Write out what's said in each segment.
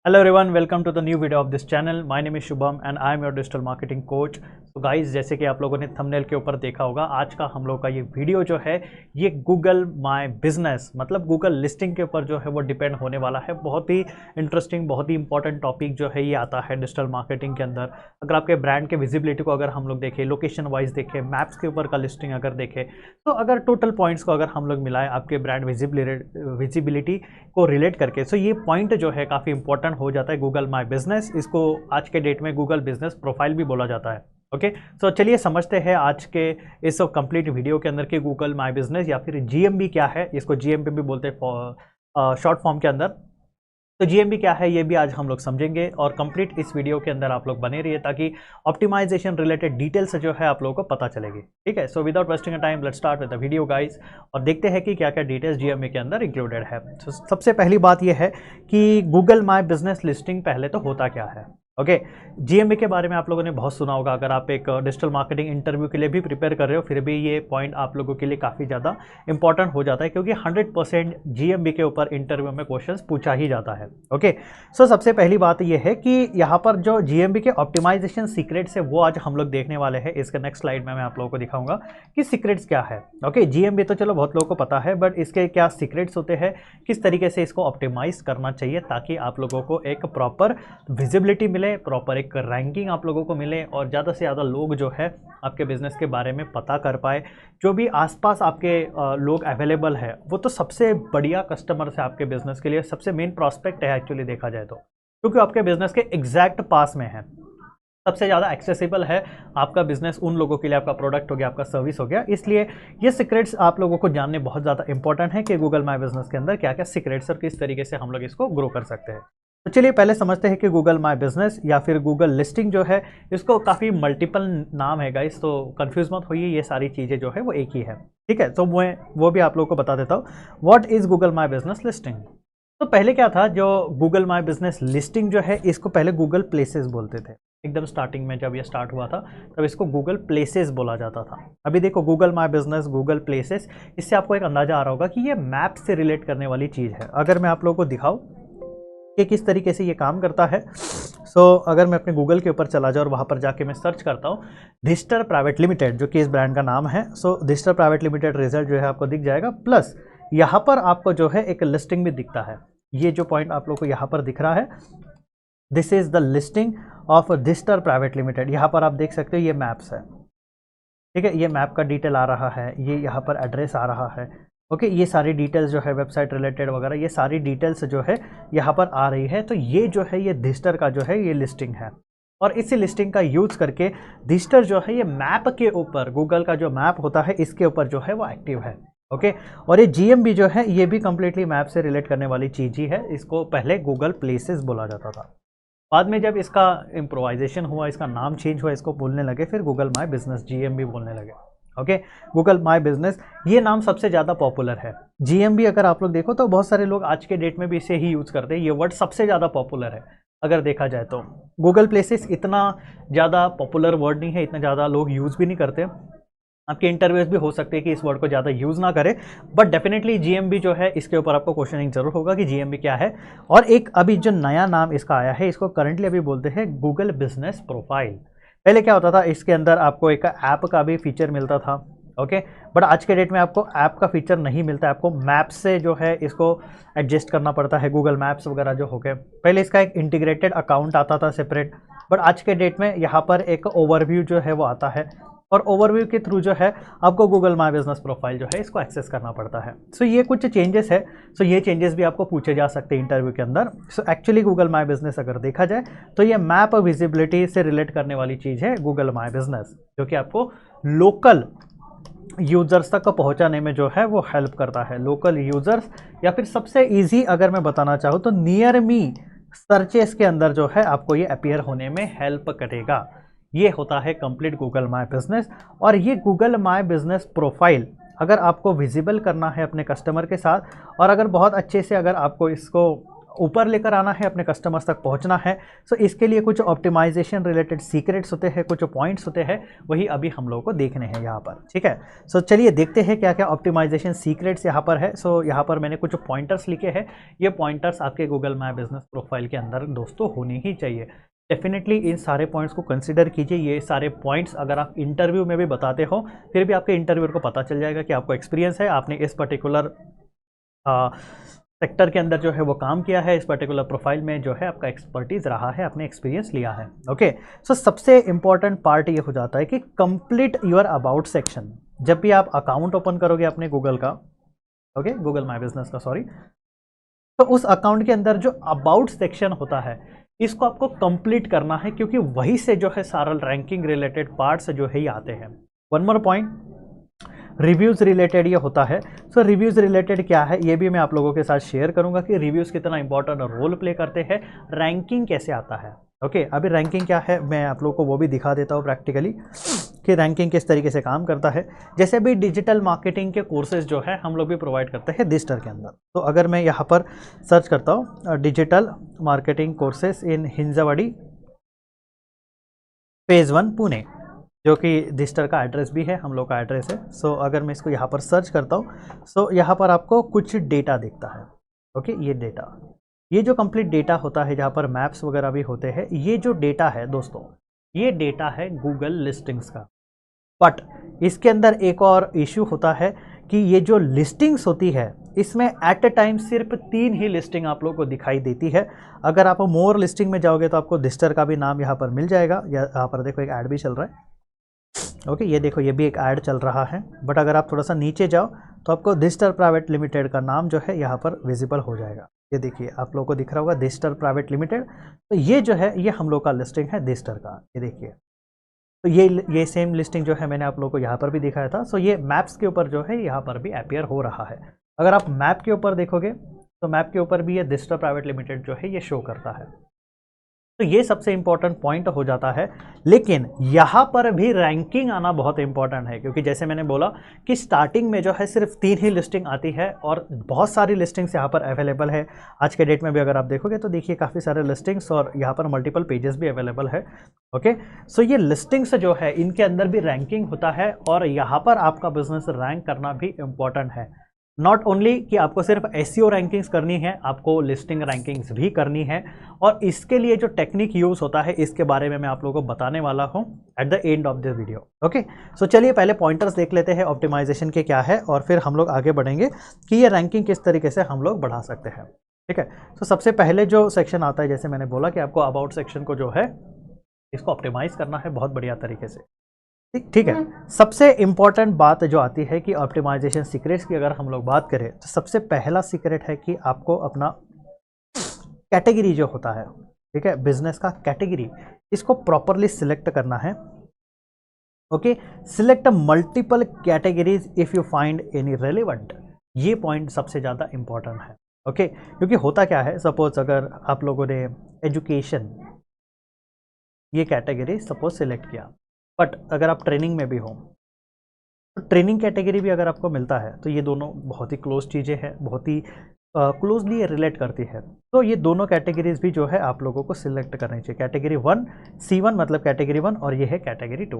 Hello everyone, welcome to the new video of this channel. My name is Shubham and I am your digital marketing coach. तो guys, जैसे कि आप लोगों ने thumbnail के ऊपर देखा होगा, आज का हम लोग का ये वीडियो जो है ये गूगल माय बिजनेस मतलब गूगल लिस्टिंग के ऊपर जो है वो डिपेंड होने वाला है। बहुत ही इंटरेस्टिंग, बहुत ही इंपॉर्टेंट टॉपिक जो है ये आता है डिजिटल मार्केटिंग के अंदर। अगर आपके ब्रांड के विजिबिलिटी को अगर हम लोग देखें, लोकेशन वाइज देखें, मैप्स के ऊपर का लिस्टिंग अगर देखें, तो अगर टोटल पॉइंट्स को अगर हम लोग मिलाएं आपके ब्रांड विजिबिलिटी को रिलेट करके, तो ये पॉइंट जो है काफ़ी इंपॉर्टेंट हो जाता है गूगल माय बिजनेस। इसको आज के डेट में गूगल बिजनेस प्रोफाइल भी बोला जाता है। ओके, सो चलिए समझते हैं आज के इस कंप्लीट वीडियो के अंदर कि गूगल माय बिजनेस या फिर जीएमबी क्या है। इसको जीएमबी भी बोलते हैं शॉर्ट फॉर्म के अंदर। तो जीएमबी क्या है ये भी आज हम लोग समझेंगे और कंप्लीट इस वीडियो के अंदर आप लोग बने रहिए ताकि ऑप्टिमाइजेशन रिलेटेड डिटेल्स जो है आप लोगों को पता चलेगी। ठीक है, so without wasting a time let's start with the video guys और देखते हैं कि क्या क्या डिटेल्स जीएमबी के अंदर इंक्लूडेड है। तो सबसे पहली बात ये है कि गूगल माय बिजनेस लिस्टिंग पहले तो होता क्या है। ओके, जीएमबी के बारे में आप लोगों ने बहुत सुना होगा। अगर आप एक डिजिटल मार्केटिंग इंटरव्यू के लिए भी प्रिपेयर कर रहे हो, फिर भी ये पॉइंट आप लोगों के लिए काफ़ी ज़्यादा इंपॉर्टेंट हो जाता है क्योंकि 100% जीएमबी के ऊपर इंटरव्यू में क्वेश्चंस पूछा ही जाता है। ओके, सो सबसे पहली बात ये है कि यहाँ पर जो जीएमबी के ऑप्टिमाइजेशन सीक्रेट्स है वो आज हम लोग देखने वाले हैं। इसके नेक्स्ट स्लाइड में मैं आप लोगों को दिखाऊंगा कि सीक्रेट्स क्या है। ओके, जीएमबी तो चलो बहुत लोगों को पता है, बट इसके क्या सीक्रेट्स होते हैं, किस तरीके से इसको ऑप्टिमाइज करना चाहिए ताकि आप लोगों को एक प्रॉपर विजिबिलिटी मिले, प्रॉपर एक रैंकिंग आप लोगों को मिले और ज़्यादा से ज़्यादा लोग जो है आपके बिजनेस के बारे में पता कर पाए। जो भी आसपास आपके लोग अवेलेबल है वो तो सबसे बढ़िया कस्टमर्स है आपके बिजनेस के लिए, सबसे मेन प्रॉस्पेक्ट है एक्चुअली देखा जाए तो, क्योंकि आपके बिजनेस के एग्जैक्ट पास में है, सबसे ज़्यादा एक्सेसिबल है आपका बिजनेस उन लोगों के लिए। आपका प्रोडक्ट हो गया, आपका सर्विस हो गया, इसलिए ये सीक्रेट्स आप लोगों को जानने बहुत ज़्यादा इंपॉर्टेंट है कि गूगल माय बिजनेस के अंदर क्या क्या सीक्रेट्स और किस तरीके से हम लोग इसको ग्रो कर सकते हैं। तो चलिए पहले समझते हैं कि गूगल माय बिजनेस या फिर गूगल लिस्टिंग जो है इसको काफ़ी मल्टीपल नाम है गाइस, तो कंफ्यूज मत होइए, ये सारी चीज़ें जो है वो एक ही है। ठीक है, तो मैं वो भी आप लोगों को बता देता हूँ। What is Google my business listing. तो पहले क्या था, जो गूगल माय बिजनेस लिस्टिंग जो है इसको पहले गूगल प्लेसेस बोलते थे। एकदम स्टार्टिंग में जब ये स्टार्ट हुआ था तब इसको गूगल प्लेसेस बोला जाता था। अभी देखो Google my business, Google places, इससे आपको एक अंदाजा आ रहा होगा कि ये मैप से रिलेट करने वाली चीज़ है। अगर मैं आप लोगों को दिखाऊं कि किस तरीके से ये काम करता है, अगर मैं अपने गूगल के ऊपर चला जाऊँ और वहाँ पर जाके मैं सर्च करता हूँ दिस्टर प्राइवेट लिमिटेड, जो कि इस ब्रांड का नाम है। दिस्टर प्राइवेट लिमिटेड रिजल्ट जो है आपको दिख जाएगा, प्लस यहाँ पर आपको जो है एक लिस्टिंग भी दिखता है। ये जो पॉइंट आप लोग को यहाँ पर दिख रहा है, this is the listing of दिस्टर प्राइवेट लिमिटेड। यहाँ पर आप देख सकते हो ये मैप्स है। ठीक है, ये मैप का डिटेल आ रहा है, ये यहाँ पर एड्रेस आ रहा है। ओके, ये सारी डिटेल्स जो है वेबसाइट रिलेटेड वगैरह, ये सारी डिटेल्स जो है यहाँ पर आ रही है। तो ये जो है ये दिस्टर का जो है ये लिस्टिंग है और इसी लिस्टिंग का यूज़ करके दिस्टर जो है ये मैप के ऊपर, गूगल का जो मैप होता है इसके ऊपर जो है वो एक्टिव है। ओके, और ये जीएमबी जो है ये भी कंप्लीटली मैप से रिलेट करने वाली चीज़ ही है। इसको पहले गूगल प्लेसेस बोला जाता था, बाद में जब इसका इम्प्रोवाइजेशन हुआ, इसका नाम चेंज हुआ, इसको बोलने लगे फिर गूगल माय बिजनेस जीएमबी बोलने लगे। ओके, गूगल माय बिजनेस ये नाम सबसे ज़्यादा पॉपुलर है। जीएमबी अगर आप लोग देखो तो बहुत सारे लोग आज के डेट में भी इसे ही यूज़ करते हैं, ये वर्ड सबसे ज़्यादा पॉपुलर है अगर देखा जाए तो। गूगल प्लेसेस इतना ज़्यादा पॉपुलर वर्ड नहीं है, इतना ज़्यादा लोग यूज़ भी नहीं करते। आपके इंटरव्यूज भी हो सकते हैं कि इस वर्ड को ज़्यादा यूज़ ना करें, बट डेफिनेटली जीएमबी जो है इसके ऊपर आपको क्वेश्चनिंग जरूर होगा कि जीएमबी क्या है। और एक अभी जो नया नाम इसका आया है, इसको करंटली अभी बोलते हैं गूगल बिजनेस प्रोफाइल। पहले क्या होता था, इसके अंदर आपको एक ऐप का भी फीचर मिलता था। ओके, बट आज के डेट में आपको ऐप का फीचर नहीं मिलता है, आपको मैप से जो है इसको एडजस्ट करना पड़ता है। गूगल मैप्स वगैरह जो हो गए, पहले इसका एक इंटीग्रेटेड अकाउंट आता था सेपरेट, बट आज के डेट में यहाँ पर एक ओवरव्यू जो है वो आता है और ओवरव्यू के थ्रू जो है आपको गूगल माय बिजनेस प्रोफाइल जो है इसको एक्सेस करना पड़ता है। ये कुछ चेंजेस है। ये चेंजेस भी आपको पूछे जा सकते हैं इंटरव्यू के अंदर। एक्चुअली गूगल माय बिजनेस अगर देखा जाए तो ये मैप विजिबिलिटी से रिलेट करने वाली चीज़ है गूगल माय बिजनेस, जो कि आपको लोकल यूजर्स तक पहुंचाने में जो है वो हेल्प करता है। लोकल यूजर्स या फिर सबसे इजी अगर मैं बताना चाहूँ तो नियर मी सर्चेस के अंदर जो है आपको ये अपीयर होने में हेल्प करेगा। ये होता है कंप्लीट गूगल माय बिजनेस। और ये गूगल माय बिजनेस प्रोफाइल अगर आपको विजिबल करना है अपने कस्टमर के साथ, और अगर बहुत अच्छे से अगर आपको इसको ऊपर लेकर आना है, अपने कस्टमर्स तक पहुंचना है। सो इसके लिए कुछ ऑप्टिमाइजेशन रिलेटेड सीक्रेट्स होते हैं, कुछ पॉइंट्स होते हैं, वही अभी हम लोगों को देखने हैं यहाँ पर, ठीक है। सो चलिए देखते हैं क्या क्या ऑप्टिमाइजेशन सीक्रेट्स यहाँ पर है। सो यहाँ पर मैंने कुछ पॉइंटर्स लिखे हैं, ये पॉइंटर्स आपके गूगल माय बिजनेस प्रोफाइल के अंदर दोस्तों होने ही चाहिए। डेफिनेटली इन सारे पॉइंट्स को कंसिडर कीजिए। ये सारे पॉइंट्स अगर आप इंटरव्यू में भी बताते हो, फिर भी आपके इंटरव्यूअर को पता चल जाएगा कि आपको एक्सपीरियंस है, आपने इस पर्टिकुलर सेक्टर के अंदर जो है वो काम किया है, इस पर्टिकुलर प्रोफाइल में जो है आपका एक्सपर्टीज रहा है, आपने एक्सपीरियंस लिया है। ओके, सो सबसे इंपॉर्टेंट पार्ट ये हो जाता है कि कंप्लीट योर अबाउट सेक्शन। जब भी आप अकाउंट ओपन करोगे अपने गूगल का, ओके, गूगल माय बिजनेस का, सॉरी, तो उस अकाउंट के अंदर जो अबाउट सेक्शन होता है इसको आपको कंप्लीट करना है, क्योंकि वही से जो है सारा रैंकिंग रिलेटेड पार्ट्स जो है ये आते हैं। One more point, reviews related ये होता है। सो रिव्यूज़ रिलेटेड क्या है ये भी मैं आप लोगों के साथ शेयर करूंगा कि रिव्यूज़ कितना इंपॉर्टेंट रोल प्ले करते हैं, रैंकिंग कैसे आता है। ओके, अभी रैंकिंग क्या है मैं आप लोगों को वो भी दिखा देता हूँ प्रैक्टिकली कि रैंकिंग किस तरीके से काम करता है। जैसे भी डिजिटल मार्केटिंग के कोर्सेज जो है हम लोग भी प्रोवाइड करते हैं दिस्टर के अंदर। तो अगर मैं यहाँ पर सर्च करता हूँ digital marketing courses in Hinjawadi phase 1 Pune, जो कि दिस्टर का एड्रेस भी है, हम लोग का एड्रेस है। सो अगर मैं इसको यहाँ पर सर्च करता हूँ, सो यहाँ पर आपको कुछ डेटा दिखता है। ओके, ये डेटा, ये जो कंप्लीट डेटा होता है जहाँ पर मैप्स वगैरह भी होते हैं, ये जो डेटा है दोस्तों, ये डेटा है गूगल लिस्टिंग्स का। बट इसके अंदर एक और इशू होता है कि ये जो लिस्टिंग्स होती है इसमें एट अ टाइम सिर्फ 3 ही लिस्टिंग आप लोगों को दिखाई देती है। अगर आप मोर लिस्टिंग में जाओगे तो आपको दिस्टर का भी नाम यहाँ पर मिल जाएगा। यहाँ पर देखो एक ऐड भी चल रहा है। ओके, ये देखो ये भी एक ऐड चल रहा है। बट अगर आप थोड़ा सा नीचे जाओ तो आपको दिस्टर प्राइवेट लिमिटेड का नाम जो है यहाँ पर विजिबल हो जाएगा। ये देखिए आप लोगों को दिख रहा होगा दिस्टर प्राइवेट लिमिटेड। तो ये जो है ये हम लोग का लिस्टिंग है दिस्टर का, ये देखिए। तो ये सेम लिस्टिंग जो है मैंने आप लोगों को यहाँ पर भी दिखाया था। सो ये मैप्स के ऊपर जो है यहाँ पर भी अपीयर हो रहा है। अगर आप मैप के ऊपर देखोगे तो मैप के ऊपर भी ये दिस्टर प्राइवेट लिमिटेड जो है ये शो करता है। तो ये सबसे इंपॉर्टेंट पॉइंट हो जाता है। लेकिन यहाँ पर भी रैंकिंग आना बहुत इंपॉर्टेंट है, क्योंकि जैसे मैंने बोला कि स्टार्टिंग में जो है सिर्फ 3 ही लिस्टिंग आती है और बहुत सारी लिस्टिंग्स यहाँ पर अवेलेबल है। आज के डेट में भी अगर आप देखोगे तो देखिए काफ़ी सारे लिस्टिंग्स और यहाँ पर मल्टीपल पेजेस भी अवेलेबल है। ओके, सो ये लिस्टिंग्स जो है इनके अंदर भी रैंकिंग होता है और यहाँ पर आपका बिजनेस रैंक करना भी इम्पॉर्टेंट है। नॉट ओनली कि आपको सिर्फ एसईओ रैंकिंग्स करनी है, आपको लिस्टिंग रैंकिंग्स भी करनी है। और इसके लिए जो टेक्निक यूज़ होता है इसके बारे में मैं आप लोगों को बताने वाला हूं at the end of this video. Okay, so चलिए पहले पॉइंटर्स देख लेते हैं ऑप्टिमाइजेशन के क्या है और फिर हम लोग आगे बढ़ेंगे कि ये रैंकिंग किस तरीके से हम लोग बढ़ा सकते हैं। ठीक है, तो सबसे पहले जो सेक्शन आता है, जैसे मैंने बोला कि आपको अबाउट सेक्शन को जो है इसको ऑप्टिमाइज करना है बहुत बढ़िया तरीके से। ठीक है, सबसे इंपॉर्टेंट बात जो आती है कि ऑप्टिमाइजेशन सीक्रेट्स की अगर हम लोग बात करें तो सबसे पहला सीक्रेट है कि आपको अपना कैटेगरी जो होता है, ठीक है, बिजनेस का कैटेगरी, इसको प्रॉपरली सिलेक्ट करना है। Okay, select multiple categories if you find any relevant. ये पॉइंट सबसे ज़्यादा इंपॉर्टेंट है। ओके, क्योंकि होता क्या है, सपोज अगर आप लोगों ने एजुकेशन ये कैटेगरी सपोज सिलेक्ट किया, बट अगर आप ट्रेनिंग में भी हो तो ट्रेनिंग कैटेगरी भी अगर आपको मिलता है तो ये दोनों बहुत ही क्लोज चीज़ें हैं, बहुत ही क्लोजली रिलेट करती है। तो ये दोनों कैटेगरीज भी जो है आप लोगों को सिलेक्ट करनी चाहिए। कैटेगरी 1 C1 मतलब कैटेगरी 1 और ये है कैटेगरी 2।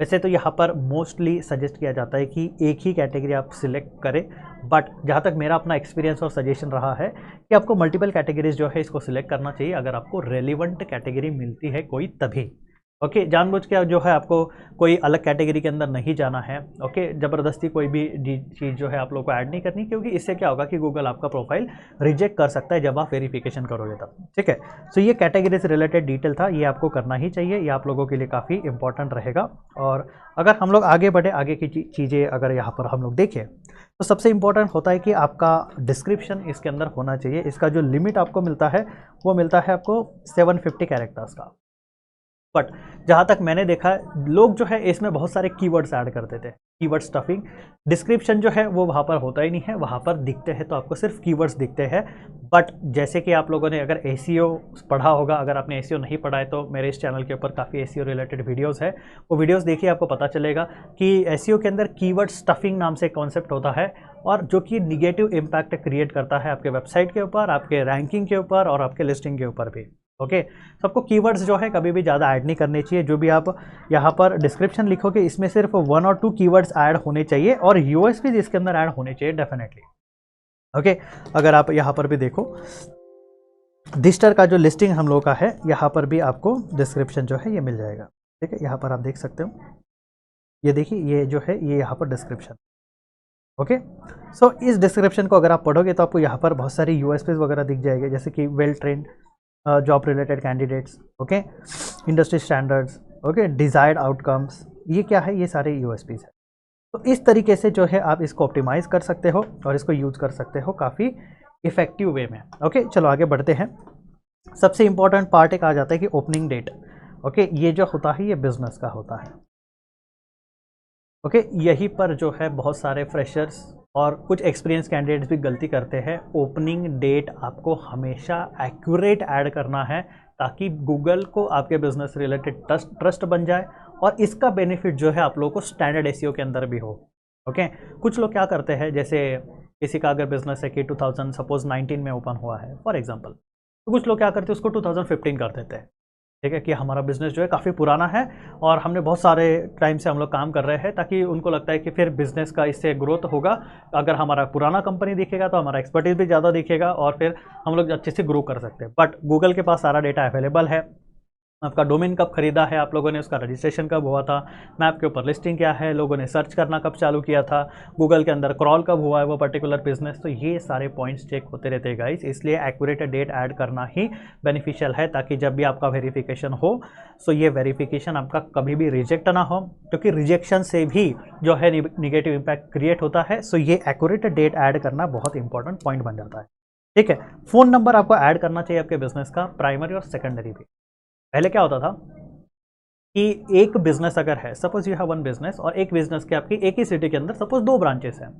वैसे तो यहाँ पर मोस्टली सजेस्ट किया जाता है कि एक ही कैटेगरी आप सिलेक्ट करें, बट जहाँ तक मेरा अपना एक्सपीरियंस और सजेशन रहा है कि आपको मल्टीपल कैटेगरीज जो है इसको सिलेक्ट करना चाहिए अगर आपको रेलिवेंट कैटेगरी मिलती है कोई तभी। ओके, जानबूझ के जो है आपको कोई अलग कैटेगरी के अंदर नहीं जाना है। ओके, ज़बरदस्ती कोई भी चीज़ जो है आप लोग को ऐड नहीं करनी, क्योंकि इससे क्या होगा कि गूगल आपका प्रोफाइल रिजेक्ट कर सकता है जब आप वेरिफिकेशन करोगे तब। ठीक है, सो ये कैटेगरी से रिलेटेड डिटेल था, ये आपको करना ही चाहिए, ये आप लोगों के लिए काफ़ी इंपॉर्टेंट रहेगा। और अगर हम लोग आगे बढ़े, आगे की चीज़ें अगर यहाँ पर हम लोग देखें तो सबसे इंपॉर्टेंट होता है कि आपका डिस्क्रिप्शन इसके अंदर होना चाहिए। इसका जो लिमिट आपको मिलता है वो मिलता है आपको 750 कैरेक्टर्स का। बट जहाँ तक मैंने देखा लोग जो है इसमें बहुत सारे कीवर्ड्स ऐड करते थे। Keyword stuffing. डिस्क्रिप्शन जो है वो वहाँ पर होता ही नहीं है, वहाँ पर दिखते हैं तो आपको सिर्फ कीवर्ड्स दिखते हैं। बट जैसे कि आप लोगों ने अगर एसईओ पढ़ा होगा, अगर आपने एसईओ नहीं पढ़ा है तो मेरे इस चैनल के ऊपर काफ़ी एसईओ रिलेटेड वीडियोस है, वो वीडियोस देखिए, आपको पता चलेगा कि एसईओ के अंदर कीवर्ड स्टफिंग नाम से कॉन्सेप्ट होता है, और जो कि निगेटिव इम्पैक्ट क्रिएट करता है आपके वेबसाइट के ऊपर, आपके रैंकिंग के ऊपर और आपके लिस्टिंग के ऊपर भी। ओके, सबको कीवर्ड्स जो है कभी भी ज़्यादा ऐड नहीं करने चाहिए। जो भी आप यहाँ पर डिस्क्रिप्शन लिखोगे इसमें सिर्फ 1 और 2 कीवर्ड्स ऐड होने चाहिए, और यूएसपी इसके अंदर ऐड होने चाहिए डेफिनेटली। ओके, अगर आप यहाँ पर भी देखो, दिस्टर का जो लिस्टिंग हम लोग का है, यहाँ पर भी आपको डिस्क्रिप्शन जो है ये मिल जाएगा। ठीक है, यहाँ पर आप देख सकते हो, ये देखिए, ये जो है ये यहाँ पर डिस्क्रिप्शन। ओके, सो इस डिस्क्रिप्शन को अगर आप पढ़ोगे तो आपको यहाँ पर बहुत सारी यूएसपीज वगैरह दिख जाएंगे, जैसे कि well trained job related candidates, okay, industry standards, okay, desired outcomes, ये क्या है, ये सारे यूएसपीज है। तो इस तरीके से जो है आप इसको ऑप्टिमाइज कर सकते हो और इसको यूज कर सकते हो काफ़ी इफेक्टिव वे में। ओके, चलो आगे बढ़ते हैं। सबसे इंपॉर्टेंट पार्ट एक आ जाता है कि ओपनिंग डेट। ओके, ये जो होता है ये बिजनेस का होता है। ओके, यहीं पर जो है बहुत सारे फ्रेशर्स और कुछ एक्सपीरियंस कैंडिडेट्स भी गलती करते हैं। ओपनिंग डेट आपको हमेशा एक्यूरेट ऐड करना है, ताकि गूगल को आपके बिजनेस रिलेटेड ट्रस्ट बन जाए, और इसका बेनिफिट जो है आप लोगों को स्टैंडर्ड एसईओ के अंदर भी हो। ओके, कुछ लोग क्या करते हैं, जैसे किसी का अगर बिजनेस है कि 2000 सपोज 19 में ओपन हुआ है फॉर एग्जांपल, तो कुछ लोग क्या करते हैं उसको 2015 कर देते हैं। ठीक है, कि हमारा बिजनेस जो है काफ़ी पुराना है और हमने बहुत सारे टाइम से हम लोग काम कर रहे हैं, ताकि उनको लगता है कि फिर बिजनेस का इससे ग्रोथ होगा। अगर हमारा पुराना कंपनी दिखेगा तो हमारा एक्सपर्टीज भी ज़्यादा दिखेगा और फिर हम लोग अच्छे से ग्रो कर सकते हैं। बट गूगल के पास सारा डेटा अवेलेबल है, आपका डोमेन कब खरीदा है आप लोगों ने, उसका रजिस्ट्रेशन कब हुआ था, मैप के ऊपर लिस्टिंग क्या है, लोगों ने सर्च करना कब चालू किया था, गूगल के अंदर क्रॉल कब हुआ है वो पर्टिकुलर बिजनेस। तो ये सारे पॉइंट्स चेक होते रहते हैं गाइस, इसलिए एक्यूरेट डेट ऐड करना ही बेनिफिशियल है, ताकि जब भी आपका वेरिफिकेशन हो सो ये वेरिफिकेशन आपका कभी भी रिजेक्ट ना हो, क्योंकि रिजेक्शन से भी जो है निगेटिव इम्पैक्ट क्रिएट होता है। सो ये एक्यूरेट डेट ऐड करना बहुत इंपॉर्टेंट पॉइंट बन जाता है। ठीक है, फ़ोन नंबर आपको ऐड करना चाहिए आपके बिजनेस का, प्राइमरी और सेकेंडरी भी। पहले क्या होता था कि एक बिजनेस अगर है, suppose you have one business, और एक बिजनेस के आपकी एक ही सिटी के अंदर सपोज 2 ब्रांचेस हैं,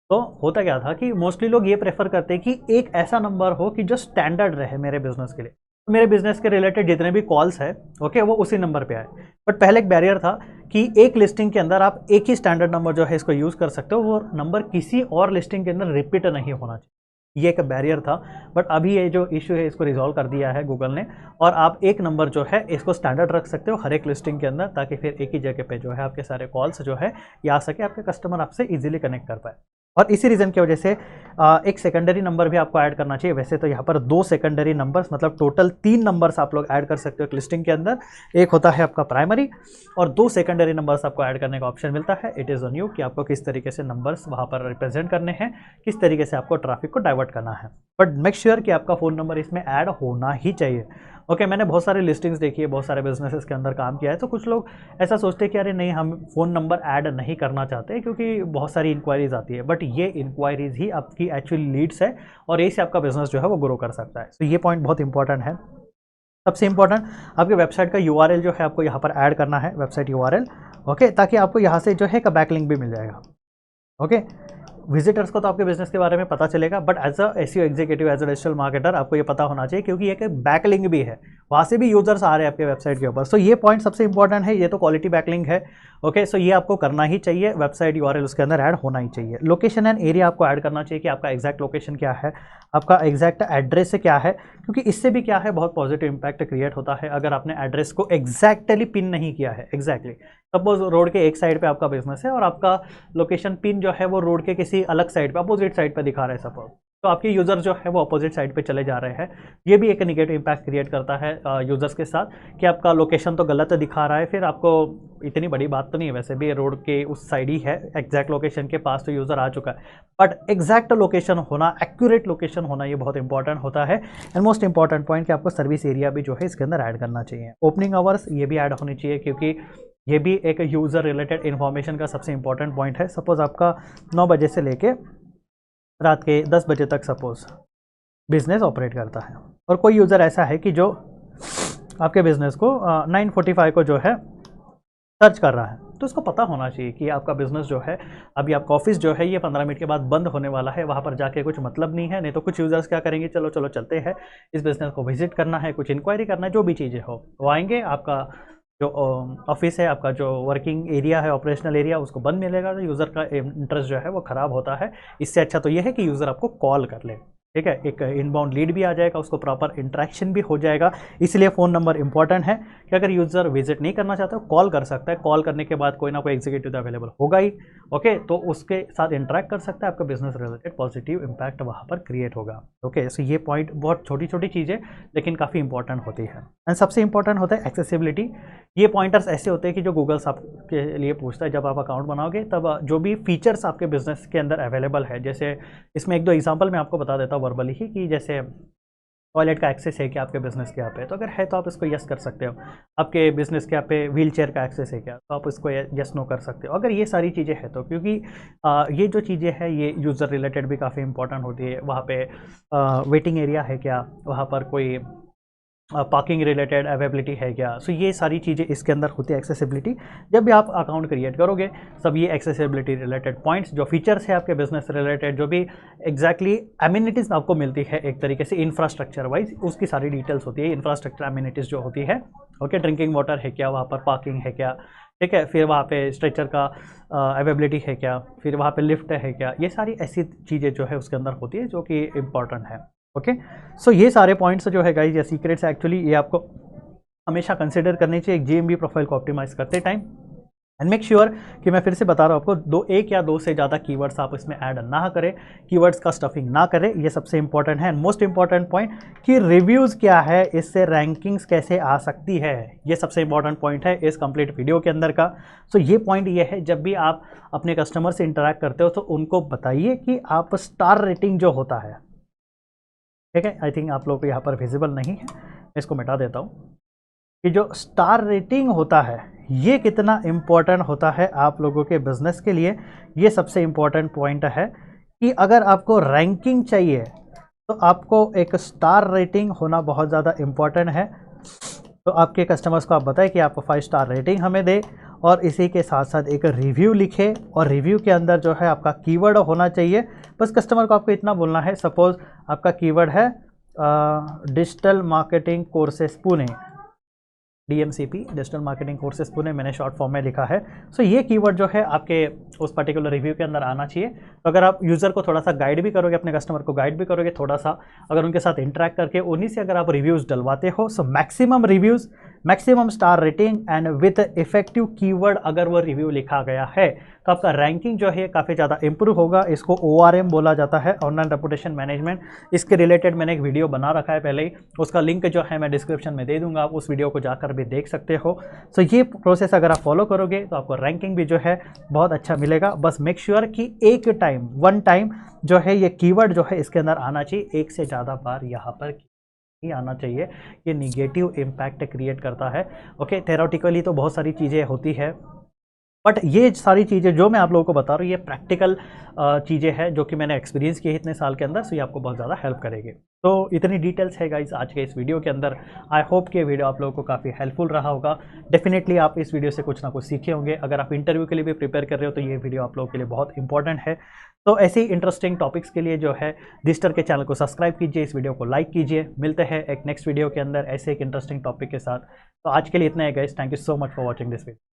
तो होता क्या था कि मोस्टली लोग ये प्रेफर करते हैं कि एक ऐसा नंबर हो कि जो स्टैंडर्ड रहे मेरे बिजनेस के लिए, तो मेरे बिजनेस के रिलेटेड जितने भी कॉल्स है ओके वो उसी नंबर पे आए। बट पहले एक बैरियर था कि एक लिस्टिंग के अंदर आप एक ही स्टैंडर्ड नंबर जो है इसको यूज़ कर सकते हो, वो नंबर किसी और लिस्टिंग के अंदर रिपीट नहीं होना चाहिए, ये एक बैरियर था। बट अभी ये जो इशू है इसको रिजॉल्व कर दिया है गूगल ने, और आप एक नंबर जो है इसको स्टैंडर्ड रख सकते हो हर एक लिस्टिंग के अंदर, ताकि फिर एक ही जगह पे जो है आपके सारे कॉल्स जो है ये आ सके, आपके कस्टमर आपसे इजीली कनेक्ट कर पाए। और इसी रीज़न की वजह से एक सेकेंडरी नंबर भी आपको ऐड करना चाहिए। वैसे तो यहाँ पर 2 सेकेंडरी नंबर्स, मतलब टोटल 3 नंबर्स आप लोग ऐड कर सकते हो एक लिस्टिंग के अंदर। एक होता है आपका प्राइमरी, और 2 सेकेंडरी नंबर्स आपको ऐड करने का ऑप्शन मिलता है। इट इज़ ऑन यू कि आपको किस तरीके से नंबर्स वहाँ पर रिप्रेजेंट करने हैं, किस तरीके से आपको ट्रैफिक को डाइवर्ट करना है। बट मेक श्योर कि आपका फ़ोन नंबर इसमें ऐड होना ही चाहिए। ओके, मैंने बहुत सारे लिस्टिंग्स देखी है, बहुत सारे बिजनेसेस के अंदर काम किया है, तो कुछ लोग ऐसा सोचते हैं कि अरे नहीं हम फ़ोन नंबर ऐड नहीं करना चाहते क्योंकि बहुत सारी इंक्वायरीज आती है। बट ये इंक्वायरीज ही आपकी एक्चुअली लीड्स है, और यही से आपका बिजनेस जो है वो ग्रो कर सकता है। तो ये पॉइंट बहुत इंपॉर्टेंट है। सबसे इंपॉर्टेंट आपके वेबसाइट का यूआरएल जो है आपको यहाँ पर ऐड करना है, वेबसाइट यूआरएल, ओके, ताकि आपको यहाँ से जो है का बैकलिंक भी मिल जाएगा। ओके, विजिटर्स को तो आपके बिजनेस के बारे में पता चलेगा, but as a SEO executive, as a digital marketer आपको ये पता होना चाहिए, क्योंकि एक बैकलिंक भी है, वहाँ से भी यूजर्स आ रहे हैं आपके वेबसाइट के ऊपर। सो ये पॉइंट सबसे इंपॉर्टेंट है, ये तो क्वालिटी बैकलिंक है। ओके, सो ये आपको करना ही चाहिए, वेबसाइट यूआरएल उसके अंदर ऐड होना ही चाहिए। लोकेशन एंड एरिया आपको ऐड करना चाहिए कि आपका एग्जैक्ट लोकेशन क्या है, आपका एग्जैक्ट एड्रेस क्या है, क्योंकि इससे भी क्या है बहुत पॉजिटिव इंपैक्ट क्रिएट होता है। अगर आपने एड्रेस को एग्जैक्टली पिन नहीं किया है, एग्जैक्टली सपोज रोड के एक साइड पे आपका बिजनेस है और आपका लोकेशन पिन जो है वो रोड के किसी अलग साइड पे, अपोजिट साइड पे दिखा रहा है सपोज, तो आपके यूज़र जो है वो अपोजिट साइड पे चले जा रहे हैं। ये भी एक नेगेटिव इंपैक्ट क्रिएट करता है यूज़र्स के साथ कि आपका लोकेशन तो गलत दिखा रहा है, फिर आपको इतनी बड़ी बात तो नहीं है, वैसे भी रोड के उस साइड ही है, एग्जैक्ट लोकेशन के पास तो यूज़र आ चुका है। बट एग्जैक्ट लोकेशन होना, एक्यूरेट लोकेशन होना, ये बहुत इंपॉर्टेंट होता है। एंड मोस्ट इंपॉर्टेंट पॉइंट कि आपको सर्विस एरिया भी जो है इसके अंदर ऐड करना चाहिए। ओपनिंग आवर्स ये भी ऐड होनी चाहिए, क्योंकि ये भी एक यूज़र रिलेटेड इन्फॉर्मेशन का सबसे इंपॉर्टेंट पॉइंट है। सपोज आपका 9 बजे से लेके रात के 10 बजे तक सपोज बिजनेस ऑपरेट करता है, और कोई यूज़र ऐसा है कि जो आपके बिजनेस को 9:45 को जो है सर्च कर रहा है, तो उसको पता होना चाहिए कि आपका बिजनेस जो है, अभी आपका ऑफिस जो है ये 15 मिनट के बाद बंद होने वाला है, वहाँ पर जाके कुछ मतलब नहीं है। नहीं तो कुछ यूज़र्स क्या करेंगे, चलो चलो चलते हैं, इस बिज़नेस को विजिट करना है, कुछ इंक्वायरी करना है, जो भी चीज़ें हो वो आएंगे, आपका जो ऑफिस है, आपका जो वर्किंग एरिया है, ऑपरेशनल एरिया, उसको बंद मिलेगा। तो यूज़र का इंटरेस्ट जो है वो ख़राब होता है। इससे अच्छा तो ये है कि यूज़र आपको कॉल कर ले, ठीक है, एक इनबाउंड लीड भी आ जाएगा, उसको प्रॉपर इंटरेक्शन भी हो जाएगा। इसलिए फ़ोन नंबर इंपॉर्टेंट है कि अगर यूज़र विजिट नहीं करना चाहता कॉल कर सकता है, कॉल करने के बाद कोई ना कोई एग्जीक्यूटिव अवेलेबल होगा ही, ओके, तो उसके साथ इंटरेक्ट कर सकता है, आपका बिजनेस रिलेटेड पॉजिटिव इम्पैक्ट वहाँ पर क्रिएट होगा। ओके, सो ये पॉइंट बहुत छोटी छोटी चीज़ें लेकिन काफ़ी इंपॉर्टेंट होती है। एंड सबसे इंपॉर्टेंट होता है एक्सेसिबिलिटी। ये पॉइंटर्स ऐसे होते हैं कि जो गूगल्स आपके लिए पूछता है जब आप अकाउंट बनाओगे, तब जो भी फीचर्स आपके बिजनेस के अंदर अवेलेबल है, जैसे इसमें एक दो एग्जांपल मैं आपको बता देता हूँ वर्बली ही, कि जैसे टॉयलेट का एक्सेस है क्या आपके बिजनेस के यहाँ पे, तो अगर है तो आप इसको यस कर सकते हो। आपके बिजनेस के यहाँ पे व्हील चेयर का एक्सेस है क्या, तो आप इसको यस नो कर सकते हो, अगर ये सारी चीज़ें हैं तो। क्योंकि ये जो चीज़ें हैं ये यूज़र रिलेटेड भी काफ़ी इंपॉर्टेंट होती है। वहाँ पे वेटिंग एरिया है क्या, वहाँ पर कोई पार्किंग रिलेटेड अवेलेबिलिटी है क्या, सो ये सारी चीज़ें इसके अंदर होती है एक्सेसिबिलिटी। जब भी आप अकाउंट क्रिएट करोगे, सब ये एक्सेसिबिलिटी रिलेटेड पॉइंट्स, जो फीचर्स है आपके बिजनेस रिलेटेड, जो भी एग्जैक्टली एमिनिटीज़ आपको मिलती है एक तरीके से इंफ्रास्ट्रक्चर वाइज, उसकी सारी डिटेल्स होती है। इंफ्रास्ट्रक्चर एमिनिटीज़ जो होती है, ओके, ड्रिंकिंग वाटर है क्या, वहाँ पर पार्किंग है क्या, ठीक है, फिर वहाँ पे स्ट्रेचर का अवेलेबिलिटी है क्या, फिर वहाँ पे लिफ्ट है क्या, ये सारी ऐसी चीज़ें जो है उसके अंदर होती है जो कि इम्पॉर्टेंट है। ओके, सो ये सारे पॉइंट्स जो है गाइज या सीक्रेट्स एक्चुअली ये आपको हमेशा कंसिडर करनी चाहिए एक जीएमबी प्रोफाइल को ऑप्टिमाइज करते टाइम। एंड मेक श्योर कि मैं फिर से बता रहा हूँ आपको, एक या दो से ज़्यादा कीवर्ड्स आप इसमें ऐड ना करें, कीवर्ड्स का स्टफिंग ना करें, ये सबसे इंपॉर्टेंट है। एंड मोस्ट इंपॉर्टेंट पॉइंट कि रिव्यूज़ क्या है, इससे रैंकिंग्स कैसे आ सकती है, ये सबसे इंपॉर्टेंट पॉइंट है इस कंप्लीट वीडियो के अंदर का। सो ये पॉइंट ये है, जब भी आप अपने कस्टमर से इंटरेक्ट करते हो तो उनको बताइए कि आप स्टार रेटिंग जो होता है, ठीक है, आई थिंक आप लोग को यहाँ पर विजिबल नहीं है, मैं इसको मिटा देता हूँ, कि जो स्टार रेटिंग होता है ये कितना इम्पोर्टेंट होता है आप लोगों के बिजनेस के लिए। ये सबसे इम्पोर्टेंट पॉइंट है कि अगर आपको रैंकिंग चाहिए तो आपको एक स्टार रेटिंग होना बहुत ज़्यादा इम्पोर्टेंट है। तो आपके कस्टमर्स को आप बताएं कि आपको 5 स्टार रेटिंग हमें दे, और इसी के साथ साथ एक रिव्यू लिखे, और रिव्यू के अंदर जो है आपका कीवर्ड होना चाहिए। बस कस्टमर को आपको इतना बोलना है, सपोज आपका कीवर्ड है digital marketing courses Pune, DMCP, digital marketing courses Pune, मैंने शॉर्ट फॉर्म में लिखा है। सो ये कीवर्ड जो है आपके उस पर्टिकुलर रिव्यू के अंदर आना चाहिए। तो अगर आप यूज़र को थोड़ा सा गाइड भी करोगे, अपने कस्टमर को गाइड भी करोगे थोड़ा सा, अगर उनके साथ इंटरेक्ट करके उन्हीं से अगर आप रिव्यूज़ डलवाते हो, so maximum reviews, maximum star rating and with effective keyword अगर वो रिव्यू लिखा गया है, तो आपका रैंकिंग जो है काफ़ी ज़्यादा इंप्रूव होगा। इसको ORM बोला जाता है, ऑनलाइन रेपुटेशन मैनेजमेंट। इसके रिलेटेड मैंने एक वीडियो बना रखा है पहले ही, उसका लिंक जो है मैं डिस्क्रिप्शन में दे दूंगा, आप उस वीडियो को जाकर भी देख सकते हो। सो ये प्रोसेस अगर आप फॉलो करोगे तो आपको रैंकिंग भी जो है बहुत अच्छा मिलेगा। बस मेक श्योर कि एक टाइम, वन टाइम जो है ये कीवर्ड जो है इसके अंदर आना चाहिए, एक से ज़्यादा बार यहाँ पर ही आना चाहिए। ये निगेटिव इम्पैक्ट क्रिएट करता है। ओके, थेरोटिकली तो बहुत सारी चीज़ें होती है, बट ये सारी चीज़ें जो मैं आप लोगों को बता रहा हूँ ये प्रैक्टिकल चीज़ें हैं जो कि मैंने एक्सपीरियंस की है इतने साल के अंदर, सो ये आपको बहुत ज़्यादा हेल्प करेगी। तो इतनी डिटेल्स है गाइस आज के इस वीडियो के अंदर। आई होप कि वीडियो आप लोगों को काफ़ी हेल्पफुल रहा होगा। डेफिनेटली आप इस वीडियो से कुछ ना कुछ सीखे होंगे। अगर आप इंटरव्यू के लिए भी प्रिपेयर कर रहे हो तो ये वीडियो आप लोगों के लिए बहुत इंपॉर्टेंट है। तो ऐसे ही इंटरेस्टिंग टॉपिक्स के लिए जो है डिजिटल के चैनल को सब्सक्राइब कीजिए, इस वीडियो को लाइक कीजिए। मिलते हैं एक नेक्स्ट वीडियो के अंदर ऐसे एक इंटरेस्टिंग टॉपिक के साथ। तो आज के लिए इतना है guys, thank you so much for watching this video.